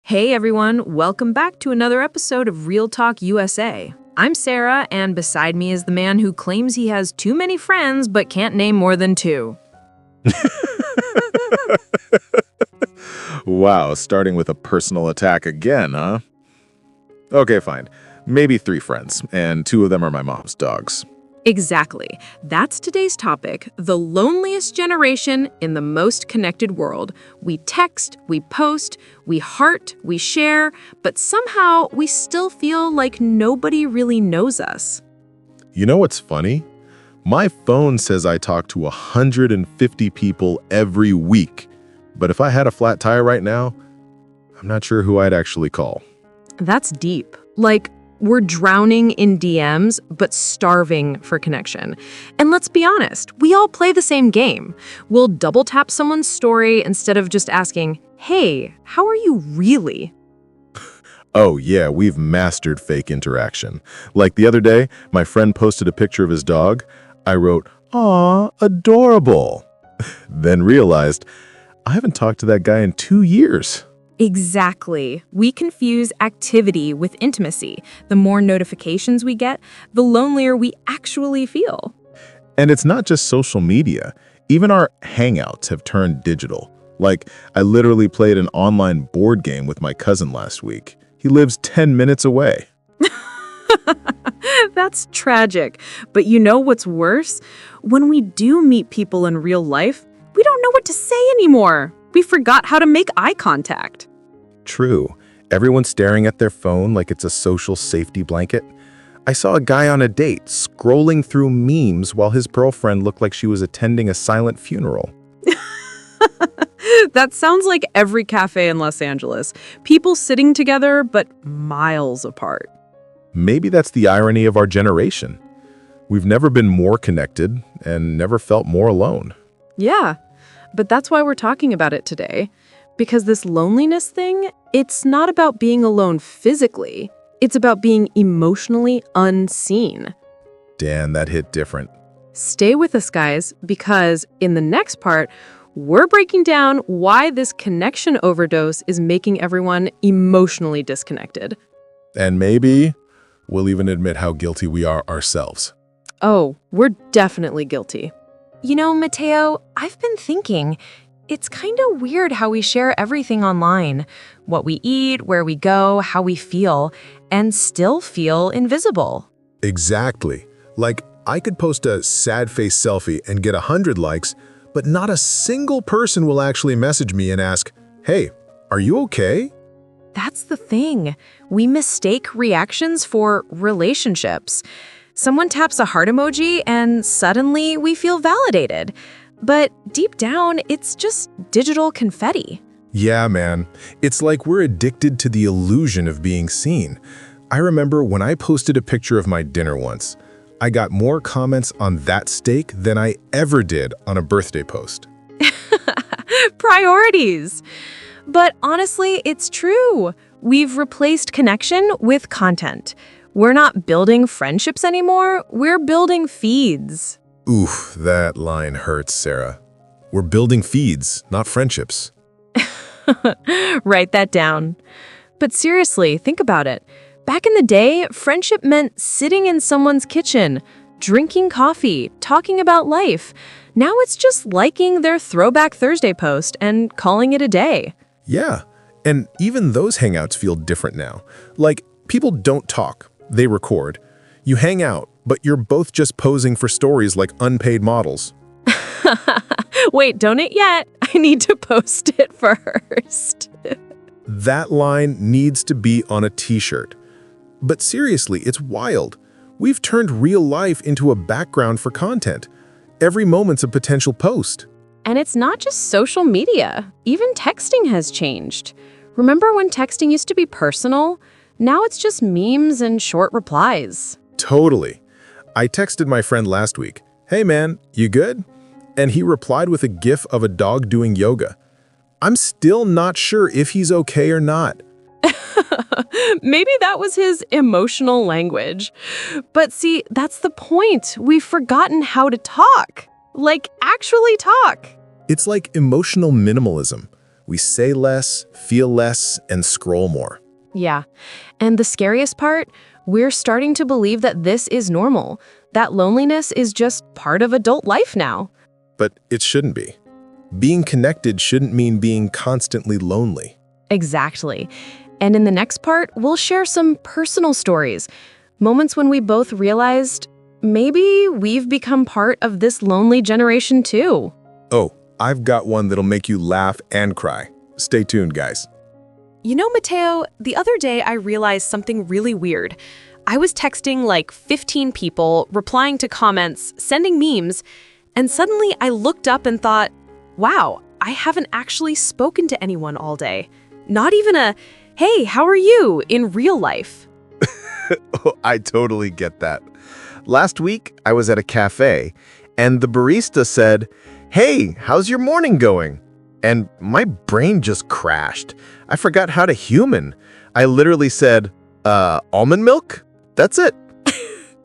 Hey everyone, welcome back to another episode of Real Talk USA. I'm Sarah, and beside me is the man who claims he has too many friends but can't name more than two. Wow, starting with a personal attack again, huh? Okay, fine. Maybe 3 friends, and 2 of them are my mom's dogs. Exactly. That's today's topic, the loneliest generation in the most connected world. We text, we post, we heart, we share, but somehow we still feel like nobody really knows us. You know what's funny? My phone says I talk to 150 people every week, but if I had a flat tire right now, I'm not sure who I'd actually call. That's deep. Like, we're drowning in DMs, but starving for connection. And let's be honest, we all play the same game. We'll double tap someone's story instead of just asking, hey, how are you really? Oh yeah, we've mastered fake interaction. Like the other day, my friend posted a picture of his dog. I wrote, "Aw, adorable." Then realized, I haven't talked to that guy in 2 years. Exactly. We confuse activity with intimacy. The more notifications we get, the lonelier we actually feel. And it's not just social media. Even our hangouts have turned digital. Like, I literally played an online board game with my cousin last week. He lives 10 minutes away. That's tragic. But you know what's worse? When we do meet people in real life, we don't know what to say anymore. We forgot how to make eye contact. True. Everyone's staring at their phone like it's a social safety blanket. I saw a guy on a date scrolling through memes while his girlfriend looked like she was attending a silent funeral. That sounds like every cafe in Los Angeles. People sitting together, but miles apart. Maybe that's the irony of our generation. We've never been more connected and never felt more alone. Yeah, but that's why we're talking about it today. Because this loneliness thing, it's not about being alone physically. It's about being emotionally unseen. Damn, that hit different. Stay with us, guys, because in the next part, we're breaking down why this connection overdose is making everyone emotionally disconnected. And maybe we'll even admit how guilty we are ourselves. Oh, we're definitely guilty. You know, Mateo, I've been thinking, it's kind of weird how we share everything online. What we eat, where we go, how we feel, and still feel invisible. Exactly. Like, I could post a sad face selfie and get 100 likes, but not a single person will actually message me and ask, "Hey, are you okay?" That's the thing. We mistake reactions for relationships. Someone taps a heart emoji and suddenly we feel validated. But deep down, it's just digital confetti. Yeah, man. It's like we're addicted to the illusion of being seen. I remember when I posted a picture of my dinner once, I got more comments on that steak than I ever did on a birthday post. Priorities. But honestly, it's true. We've replaced connection with content. We're not building friendships anymore, we're building feeds. Oof, that line hurts, Sarah. We're building feeds, not friendships. Write that down. But seriously, think about it. Back in the day, friendship meant sitting in someone's kitchen, drinking coffee, talking about life. Now it's just liking their Throwback Thursday post and calling it a day. Yeah, and even those hangouts feel different now. Like, people don't talk, they record. You hang out, but you're both just posing for stories like unpaid models. Wait, don't it yet. I need to post it first. That line needs to be on a t-shirt. But seriously, it's wild. We've turned real life into a background for content. Every moment's a potential post. And it's not just social media. Even texting has changed. Remember when texting used to be personal? Now it's just memes and short replies. Totally. I texted my friend last week, "Hey man, you good?" And he replied with a gif of a dog doing yoga. I'm still not sure if he's okay or not. Maybe that was his emotional language. But see, that's the point. We've forgotten how to talk. Like, actually talk. It's like emotional minimalism. We say less, feel less, and scroll more. Yeah. And the scariest part, we're starting to believe that this is normal, that loneliness is just part of adult life now. But it shouldn't be. Being connected shouldn't mean being constantly lonely. Exactly. And in the next part, we'll share some personal stories, moments when we both realized maybe we've become part of this lonely generation too. Oh, I've got one that'll make you laugh and cry. Stay tuned, guys. You know, Mateo, the other day I realized something really weird. I was texting like 15 people, replying to comments, sending memes, and suddenly I looked up and thought, wow, I haven't actually spoken to anyone all day. Not even a, hey, how are you, in real life. Oh, I totally get that. Last week, I was at a cafe, and the barista said, "Hey, how's your morning going?" And my brain just crashed. I forgot how to human. I literally said, almond milk? That's it.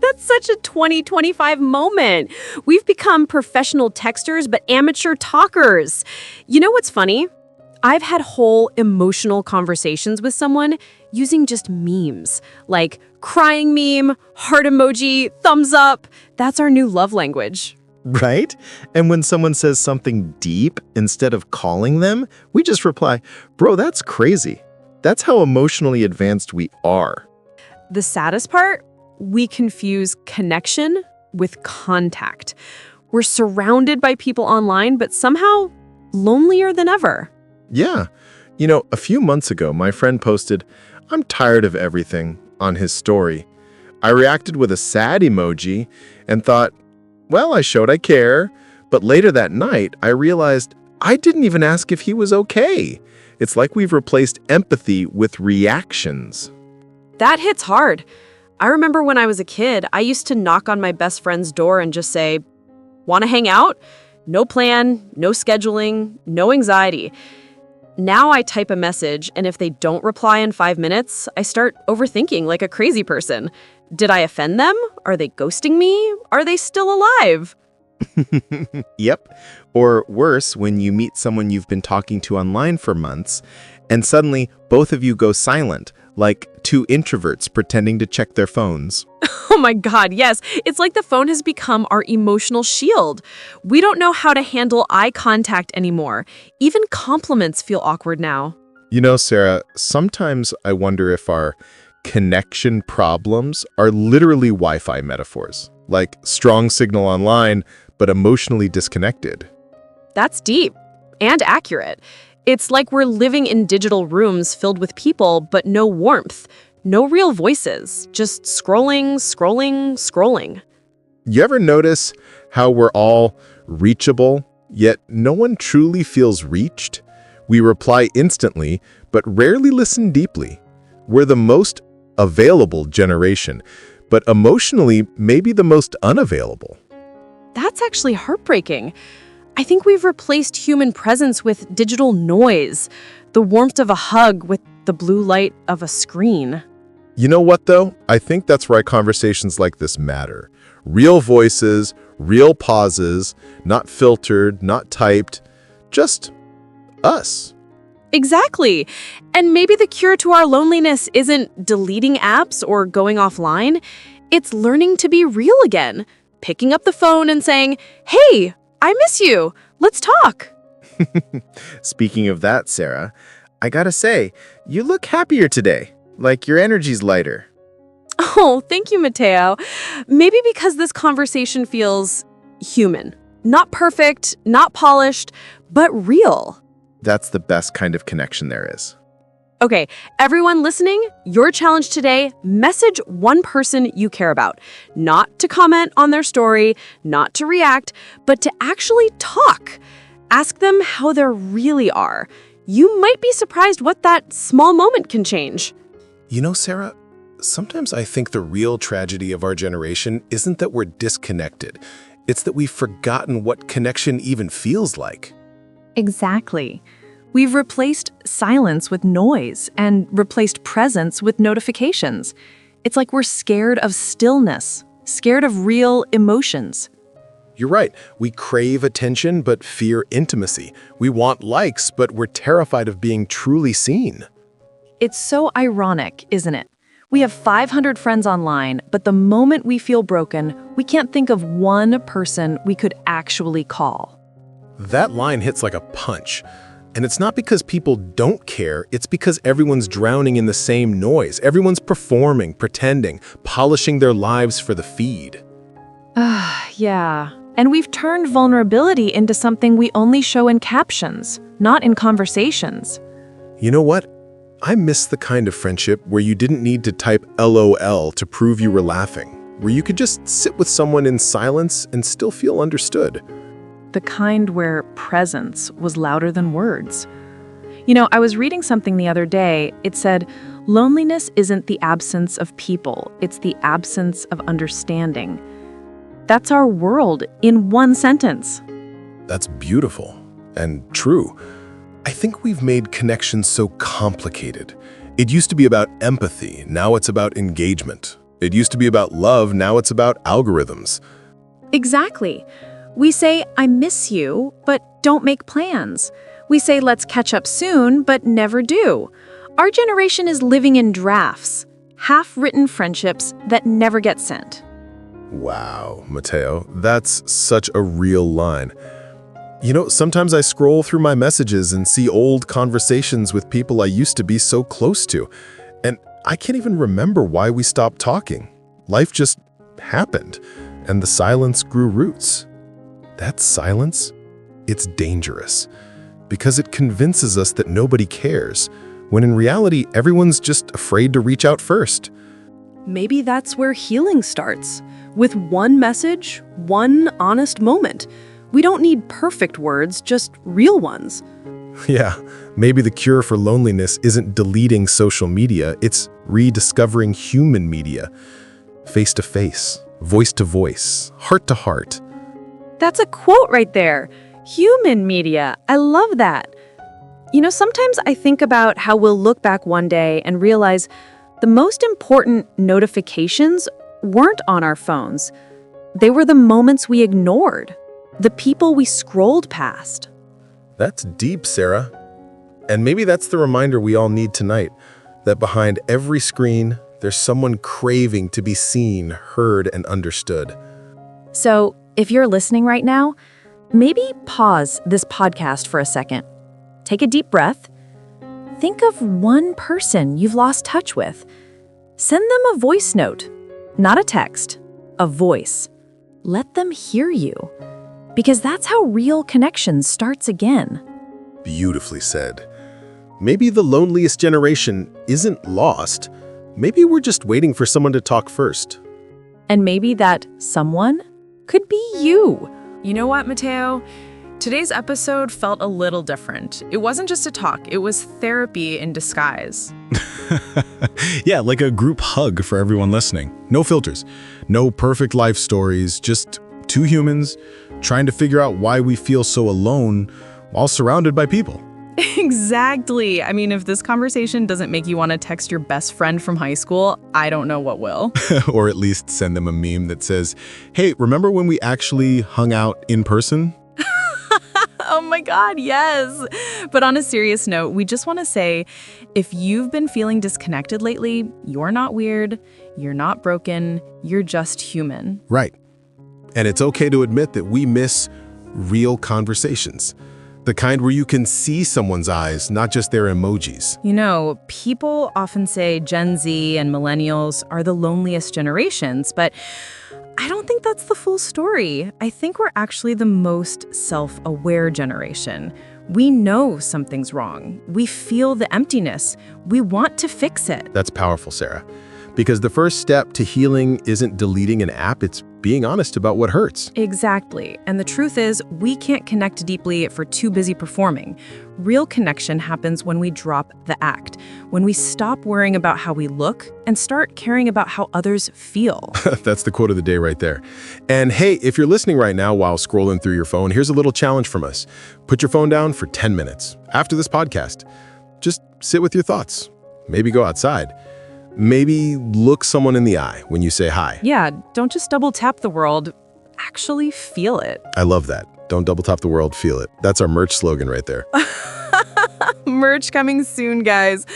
That's such a 2025 moment. We've become professional texters, but amateur talkers. You know what's funny? I've had whole emotional conversations with someone using just memes, like crying meme, heart emoji, thumbs up. That's our new love language. Right? And when someone says something deep, instead of calling them, we just reply, "Bro, that's crazy." That's how emotionally advanced we are. The saddest part? We confuse connection with contact. We're surrounded by people online, but somehow lonelier than ever. Yeah. You know, a few months ago, my friend posted, "I'm tired of everything," on his story. I reacted with a sad emoji and thought, well, I showed I care. But later that night, I realized I didn't even ask if he was okay. It's like we've replaced empathy with reactions. That hits hard. I remember when I was a kid, I used to knock on my best friend's door and just say, "Want to hang out?" No plan, no scheduling, no anxiety. Now I type a message, and if they don't reply in 5 minutes, I start overthinking like a crazy person. Did I offend them? Are they ghosting me? Are they still alive? Yep. Or worse, when you meet someone you've been talking to online for months, and suddenly both of you go silent, like two introverts pretending to check their phones. Oh my God, yes. It's like the phone has become our emotional shield. We don't know how to handle eye contact anymore. Even compliments feel awkward now. You know, Sarah, sometimes I wonder if our connection problems are literally Wi-Fi metaphors, like strong signal online, but emotionally disconnected. That's deep and accurate. It's like we're living in digital rooms filled with people, but no warmth, no real voices, just scrolling, scrolling, scrolling. You ever notice how we're all reachable, yet no one truly feels reached? We reply instantly, but rarely listen deeply. We're the most available generation, but emotionally maybe the most unavailable. That's actually heartbreaking. I think we've replaced human presence with digital noise, the warmth of a hug with the blue light of a screen. You know what, though? I think that's why conversations like this matter. Real voices, real pauses, not filtered, not typed, just us. Exactly. And maybe the cure to our loneliness isn't deleting apps or going offline. It's learning to be real again, picking up the phone and saying, "Hey, I miss you. Let's talk." Speaking of that, Sarah, I gotta say, you look happier today. Like your energy's lighter. Oh, thank you, Mateo. Maybe because this conversation feels human. Not perfect, not polished, but real. That's the best kind of connection there is. Okay, everyone listening, your challenge today, message one person you care about. Not to comment on their story, not to react, but to actually talk. Ask them how they really are. You might be surprised what that small moment can change. You know, Sarah, sometimes I think the real tragedy of our generation isn't that we're disconnected. It's that we've forgotten what connection even feels like. Exactly. We've replaced silence with noise and replaced presence with notifications. It's like we're scared of stillness, scared of real emotions. You're right. We crave attention but fear intimacy. We want likes, but we're terrified of being truly seen. It's so ironic, isn't it? We have 500 friends online, but the moment we feel broken, we can't think of one person we could actually call. That line hits like a punch. And it's not because people don't care, it's because everyone's drowning in the same noise. Everyone's performing, pretending, polishing their lives for the feed. Yeah. And we've turned vulnerability into something we only show in captions, not in conversations. You know what? I miss the kind of friendship where you didn't need to type LOL to prove you were laughing, where you could just sit with someone in silence and still feel understood. The kind where presence was louder than words. You know, I was reading something the other day. It said, loneliness isn't the absence of people, it's the absence of understanding. That's our world in one sentence. That's beautiful and true. I think we've made connections so complicated. It used to be about empathy, now it's about engagement. It used to be about love, now it's about algorithms. Exactly. We say, I miss you, but don't make plans. We say, let's catch up soon, but never do. Our generation is living in drafts, half-written friendships that never get sent. Wow, Mateo, that's such a real line. You know, sometimes I scroll through my messages and see old conversations with people I used to be so close to, and I can't even remember why we stopped talking. Life just happened, and the silence grew roots. That silence, it's dangerous, because it convinces us that nobody cares, when in reality, everyone's just afraid to reach out first. Maybe that's where healing starts, with one message, one honest moment. We don't need perfect words, just real ones. Yeah, maybe the cure for loneliness isn't deleting social media, it's rediscovering human media. Face to face, voice to voice, heart to heart. That's a quote right there. Human media. I love that. You know, sometimes I think about how we'll look back one day and realize the most important notifications weren't on our phones. They were the moments we ignored, the people we scrolled past. That's deep, Sarah. And maybe that's the reminder we all need tonight, that behind every screen, there's someone craving to be seen, heard, and understood. So, if you're listening right now, maybe pause this podcast for a second. Take a deep breath. Think of one person you've lost touch with. Send them a voice note, not a text, a voice. Let them hear you, because that's how real connection starts again. Beautifully said. Maybe the loneliest generation isn't lost. Maybe we're just waiting for someone to talk first. And maybe that someone could be you. You know what, Mateo? Today's episode felt a little different. It wasn't just a talk, it was therapy in disguise. Yeah, like a group hug for everyone listening. No filters, no perfect life stories, just two humans trying to figure out why we feel so alone while surrounded by people. Exactly. I mean, if this conversation doesn't make you want to text your best friend from high school, I don't know what will. Or at least send them a meme that says, hey, remember when we actually hung out in person? Oh my God, yes. But on a serious note, we just want to say, if you've been feeling disconnected lately, you're not weird, you're not broken, you're just human. Right. And it's okay to admit that we miss real conversations. The kind where you can see someone's eyes, not just their emojis. You know, people often say Gen Z and Millennials are the loneliest generations, but I don't think that's the full story. I think we're actually the most self-aware generation. We know something's wrong. We feel the emptiness. We want to fix it. That's powerful, Sarah. Because the first step to healing isn't deleting an app, it's being honest about what hurts. Exactly. And the truth is, we can't connect deeply if we're too busy performing. Real connection happens when we drop the act, when we stop worrying about how we look and start caring about how others feel. That's the quote of the day right there. And hey, if you're listening right now while scrolling through your phone, here's a little challenge from us. Put your phone down for 10 minutes after this podcast. Just sit with your thoughts. Maybe go outside. Maybe look someone in the eye when you say hi. Yeah, don't just double tap the world. actually feel it. I love that. Don't double tap the world, feel it. That's our merch slogan right there. Merch coming soon, guys.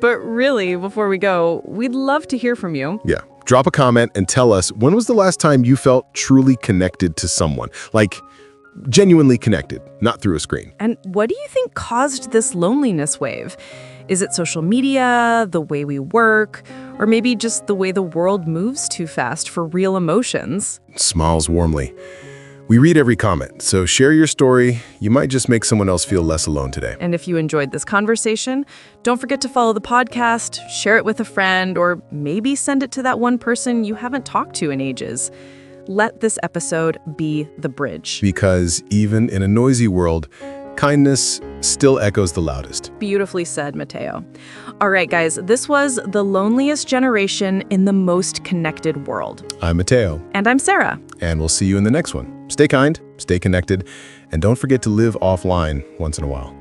But really, before we go, we'd love to hear from you. Yeah. Drop a comment and tell us, when was the last time you felt truly connected to someone? Like, genuinely connected, not through a screen. And what do you think caused this loneliness wave? Is it social media, the way we work, or maybe just the way the world moves too fast for real emotions? Smiles warmly. We read every comment, so share your story. You might just make someone else feel less alone today. And if you enjoyed this conversation, don't forget to follow the podcast, share it with a friend, or maybe send it to that one person you haven't talked to in ages. Let this episode be the bridge. Because even in a noisy world, kindness still echoes the loudest. Beautifully said, Mateo. All right, guys, this was the loneliest generation in the most connected world. I'm Mateo. And I'm Sarah. And we'll see you in the next one. Stay kind, stay connected, and don't forget to live offline once in a while.